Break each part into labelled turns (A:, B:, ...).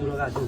A: ulo gato.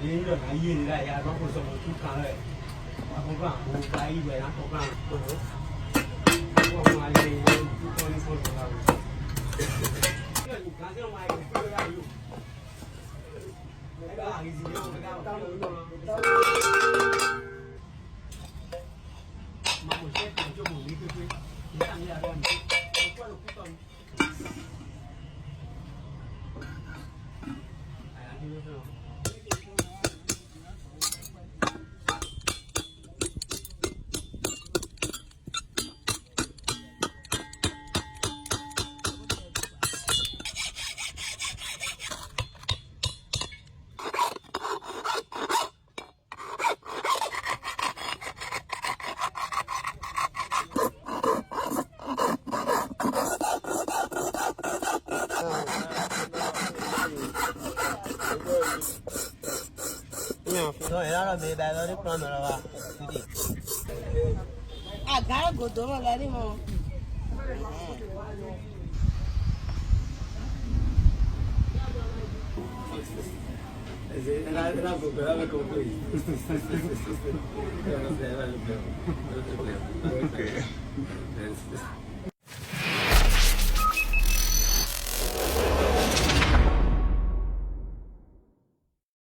A: Ini dah air ni dah ya, kau pun semua tukar le. Aku kan, aku air je, aku kan. Aku main ni, kau ni pun tahu. Kau jangan main, kau dah you. Dah lagi sini, kau tahu tu. Mamu saya tu cuma ni tu, ni tak ni ada ni. Kau lu kita. Ayah ni tu. No, era lo de dar de pronto la va.
B: Agora godou, galera, irmão.
A: Era poco, era poco.
C: Okay.